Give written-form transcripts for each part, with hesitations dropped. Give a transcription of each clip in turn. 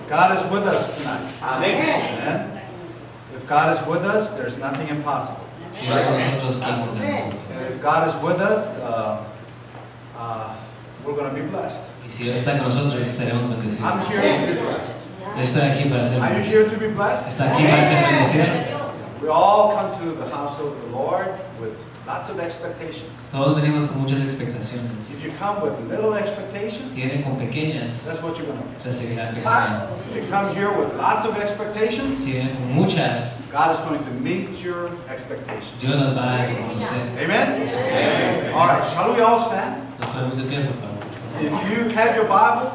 God is with us tonight. Amen. If God is with us, there's nothing impossible. Si Dios con nosotros, ¿quién contra nosotros? And if God is with us, we're going to be blessed. Y si Dios está con nosotros, seremos I'm bendecidos. here to be blessed. Yo estoy aquí para ser Are you bendecido. here to be blessed? ¿Está aquí para ser bendecido? We all come to the house of the Lord with lots of expectations. Todos venimos con muchas expectaciones. If you come with little expectations, Si vienen con pequeñas, that's what you're going to get. recibirán pequeñas. If you come here with lots of expectations, Si vienen con muchas, God is going to meet your expectations. Dios nos va a reconocer. Amen? All right, shall we all stand? Nos ponemos de pie, por favor. If you have your Bible,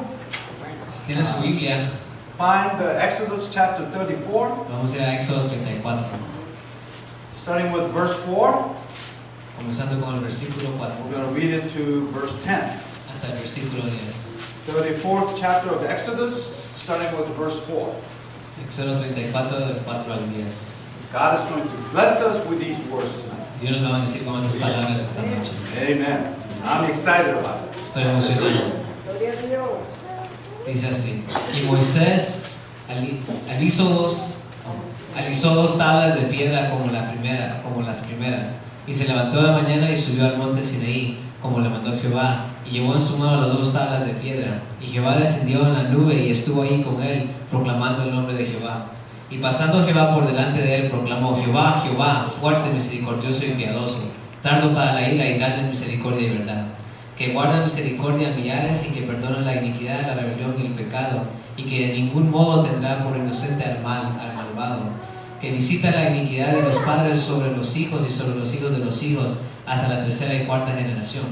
Si tienes su Biblia, find Exodus chapter 34, vamos a ir a Éxodo 34, starting with verse 4. comenzando con el versículo 4 We're going to read it to verse 10. hasta el versículo 10. 34th chapter of Exodus, starting with verse 4. Éxodo 34, del 4 al 10. God is going to bless us with these words tonight. Dios nos va a bendecir con estas palabras esta noche. Amen. I'm excited about it. Estoy emocionado. Dice así: Y Moisés alisó dos tablas de piedra como las primeras, y se levantó de mañana y subió al monte Sinaí, como le mandó Jehová, y llevó en su mano las dos tablas de piedra. Y Jehová descendió en la nube y estuvo ahí con él, proclamando el nombre de Jehová. Y pasando Jehová por delante de él, proclamó: Jehová, Jehová, fuerte, misericordioso y piadoso, tardo para la ira y grande en misericordia y verdad, que guarda misericordia a millares y que perdona la iniquidad, la rebelión y el pecado, y que de ningún modo tendrá por inocente al malvado, que visita la iniquidad de los padres sobre los hijos y sobre los hijos de los hijos hasta la tercera y cuarta generación.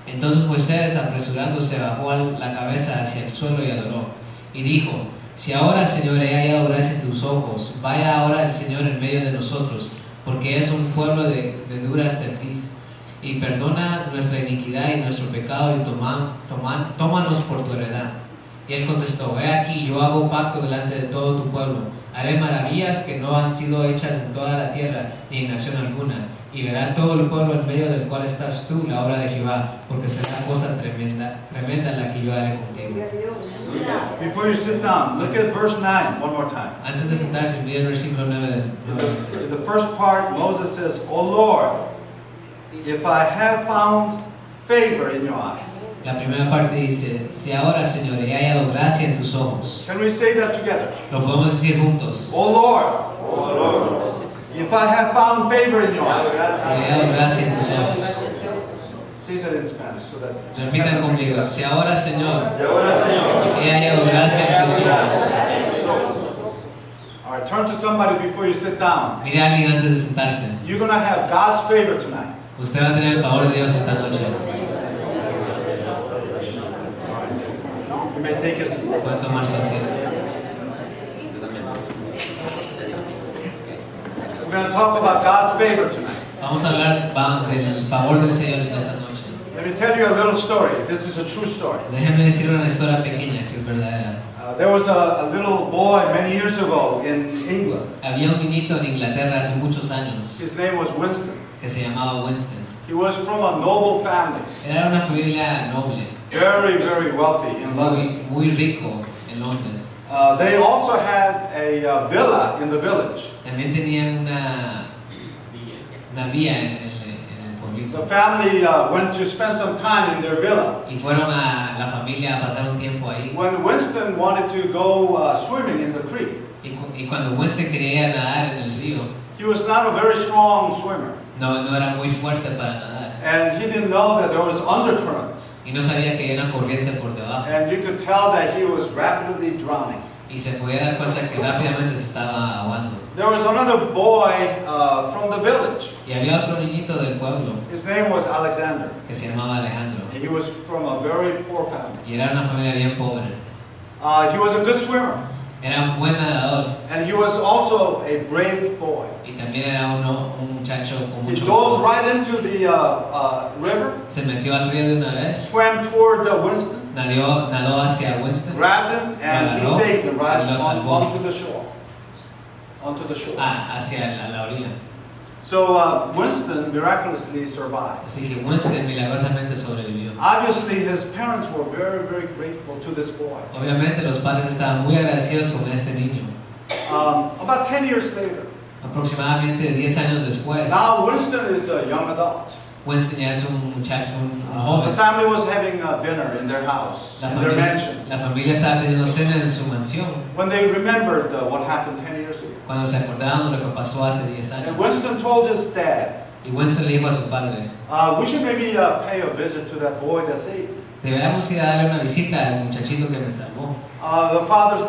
Entonces Moisés, apresurándose, bajó la cabeza hacia el suelo y adoró, y dijo: Si ahora, Señor, he hallado gracia en tus ojos, vaya ahora el Señor en medio de nosotros, porque es un pueblo de dura cerviz, y perdona nuestra iniquidad y nuestro pecado, y tómanos por tu heredad. Y él contestó: He aquí, yo hago pacto delante de todo tu pueblo, haré maravillas que no han sido hechas en toda la tierra, ni en nación alguna, y verá todo el pueblo en medio del cual estás tú la obra de Jehová, porque será cosa tremenda la que yo haré contigo. Before you sit down, look at verse 9 one more time. Antes de sentarse, mira el versículo 9. In the first part, Moses says, O Lord, if I have found favor in your eyes. La primera parte dice: Si ahora, Señor, he hallado gracia en tus ojos. Can we say that together? Lo podemos decir juntos. O Lord, if I have found favor in your eyes. Si he hallado gracia en tus ojos. Say that in Spanish so that. Repitan conmigo: Si ahora, Señor, he hallado gracia en tus ojos. All right, turn to somebody before you sit down. Mira a alguien antes de sentarse. You're going to have God's favor tonight. Usted va a tener el favor de Dios esta noche. You may take a seat. Pueden tomar su asiento. We're going to talk about God's favor tonight. Vamos a hablar del favor del Señor en esta noche. Let me tell you a little story. This is a true story. Déjenme decir una historia pequeña que es verdadera. There was a little boy many years ago in England. Había un niñito en Inglaterra hace muchos años His name was Winston. que se llamaba Winston. He was from a noble family, Era una familia noble, very, very wealthy in London. muy rico en Londres. They also had a villa in the village. También tenían una vía en el The pueblito. family went to spend some time in their villa. Y fueron a la familia a pasar un tiempo ahí. When Winston wanted to go swimming in the creek, Y cuando Winston quería nadar en el río, he was not a very strong swimmer. no era muy fuerte para nadar. And he didn't know that there was undercurrent. Y no sabía que había una corriente por debajo. And you could tell that he was rapidly drowning. Y se podía dar cuenta que rápidamente se estaba ahogando. There was another boy from the village. Y había otro niñito del pueblo His name was Alexander. que se llamaba Alejandro. And he was from a very poor family. Y era una familia bien pobre. He was a good swimmer. Era un buen nadador. And he was also a brave boy. Y también era un muchacho con He mucho dove valor. right into the river, Se metió al río de una vez. swam toward Winston, Nadó hacia Winston. grabbed him, and he Agarró saved him right y lo salvó. onto the shore. Onto the shore. Hacia la orilla. So Winston miraculously survived. Así que Winston milagrosamente sobrevivió. Obviously, his parents were very, very grateful to this boy. Obviamente los padres estaban muy agradecidos con este niño. About 10 years later, Aproximadamente 10 años después, now Winston is a young adult. Winston ya es un muchacho, un The joven. family was having dinner in their house, in their mansion. La familia estaba teniendo cena en su mansión When they remembered what happened 10 years ago. cuando se acordaron de lo que pasó hace 10 And años. Winston told his dad, Y Winston le dijo a su padre, we should maybe pay a visit to that boy that saved. deberíamos ir a darle una visita al muchachito que me salvó. The father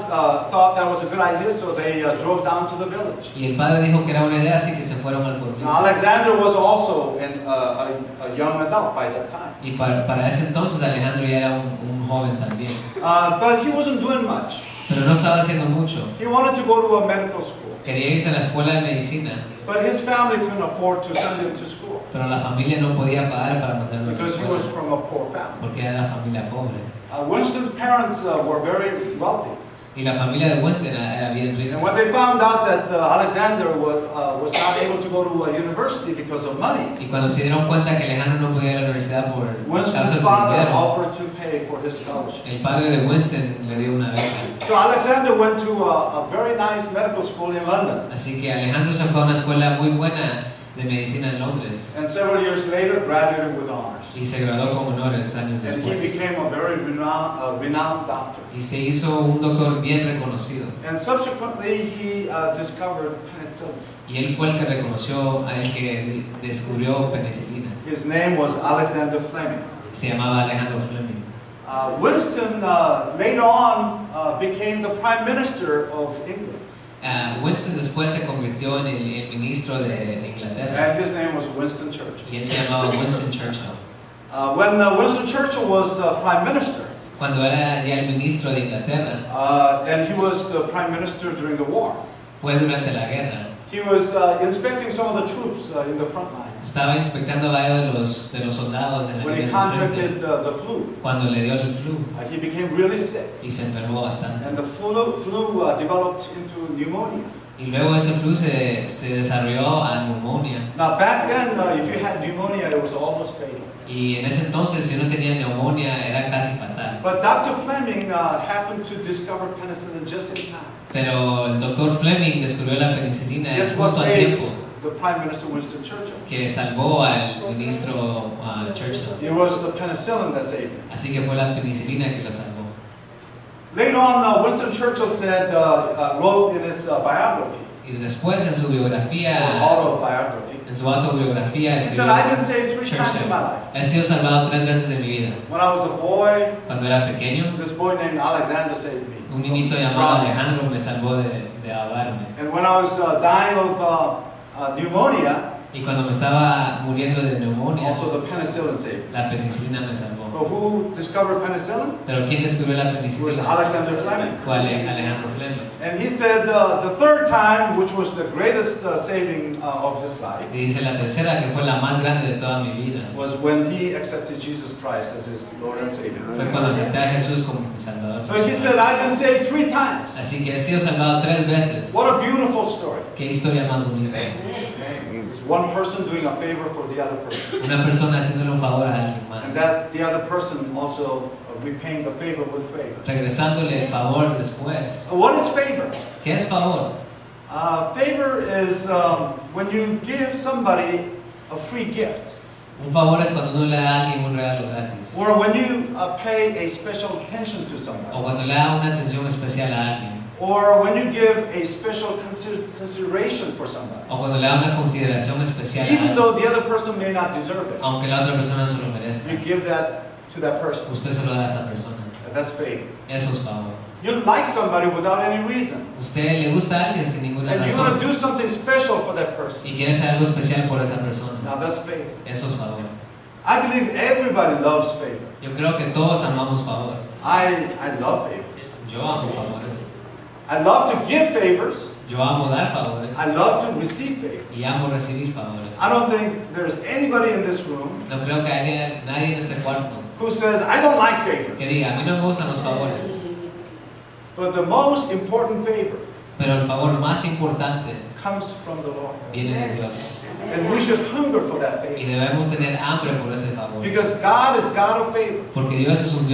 thought that was a good idea, so they drove down to the village. Y el padre dijo que era una idea, así que se fueron al pueblo. Now, Alexander was also a young adult by that time. Y para ese entonces Alejandro ya era un joven también. But he wasn't doing much. Pero no estaba haciendo mucho. He wanted to go to a medical school, Quería irse a la escuela de medicina, but his family couldn't afford to send him to school pero la familia no podía pagar para mandarlo a la because he was escuela, from a poor family. porque era la familia pobre. Winston's parents were very wealthy. Y la familia de Winston era bien rica. And when they found out that Alexander was not able to go to a university because of money, Y cuando se dieron cuenta que Alejandro no podía ir a la universidad por Winston's causas de father dinero, offered to pay for his scholarship. el padre de Winston le dio una beca. So Alexander went to a very nice medical school in London. Así que Alejandro se fue a una escuela muy buena de medicina en Londres And several years later, graduated with honors. y se graduó con honores años And he después. became a very renowned doctor. Y se hizo un doctor bien reconocido. And subsequently, he discovered penicillin. Y él fue el que reconoció, a el que descubrió penicilina. His name was Alexander Fleming. Se llamaba Alejandro Fleming. Winston later on became the prime minister of England. Winston después se convirtió en el ministro de Inglaterra. And his name was Winston Churchill. Y él se llamaba Winston Churchill. When Winston Churchill was prime minister, Cuando era ya el ministro de Inglaterra, and he was the prime minister during the war, fue durante la guerra. he was inspecting some of the troops in the front line. Estaba inspectando a varios de los soldados en la When he línea de contracted frente the flu, cuando le dio el flu he became really sick. y se enfermó bastante. And the flu developed into pneumonia. Y luego ese flu se desarrolló a neumonía. Now back then, if you had pneumonia, it was almost fatal. Y en ese entonces, si uno tenía neumonía, era casi fatal. But Dr. Fleming happened to discover penicillin just in time. Pero el doctor Fleming descubrió la penicilina Guess what justo a saved tiempo, the Prime Minister Winston Churchill? que salvó al ministro Churchill. It was the penicillin that saved him. Así que fue la penicilina que lo salvó. Later on, Winston Churchill wrote in his biography, Y después en su or biografía, autobiography, en su autobiografía he escribió, said, I've been saved 3 times in my life. he sido salvado 3 veces en mi vida. When I was a boy, Cuando era pequeño, this boy named Alexander saved me. un niñito llamado Alejandro me salvó de ahogarme. And when I was dying of pneumonia, Y cuando me estaba muriendo de neumonía, also the penicillin saved me. la penicilina me salvó. But who discovered penicillin? Pero ¿quién descubrió la It was penicilina? Alexander Fleming. Fue Alejandro Fleming. And he said the third time, which was the greatest saving of his life, Y dice la tercera, que fue la más grande de toda mi vida, was when he accepted Jesus Christ as his Lord and Savior. fue cuando acepté a Jesús como mi Salvador. So he said, I've been saved 3 times. Así que he sido salvado 3 veces. What a beautiful story. Qué historia más bonita. It's one person doing a favor for the other person. Una persona haciéndole un favor a alguien And más, that the other person also repaying the favor with favor. regresándole el favor después. What is favor? ¿Qué es favor? Favor is when you give somebody a free gift, Un favor es cuando uno le da a alguien un regalo gratis, or when you pay a special attention to o somebody, cuando le da una atención especial a alguien, or when you give a special consideration for somebody, o cuando le da una consideración especial a even alguien, though the other person may not deserve it. aunque la otra persona no se lo merezca. You give that to that person. Usted se lo da a esa persona. That's favor. Eso es favor. You like somebody without any reason, Usted le gusta a alguien sin ninguna and you want to razón do something special for that person. y quiere hacer algo especial por esa persona. Now that's favor. Eso es favor. I believe everybody loves favor. Yo creo que todos amamos favor. I love favor. Yo amo favores. I love to give favors. Yo amo dar favores. I love to receive favors. Y amo recibir favores. I don't think there's anybody in this room No creo que haya nadie en este cuarto who says, I don't like favors. que diga, a mí no me gustan los favores. But the most important favor Pero el favor más importante comes from the Lord. viene de Dios. And we should hunger for that Y favor. debemos tener hambre por ese favor. Because God is God of favor. Porque Dios es un Dios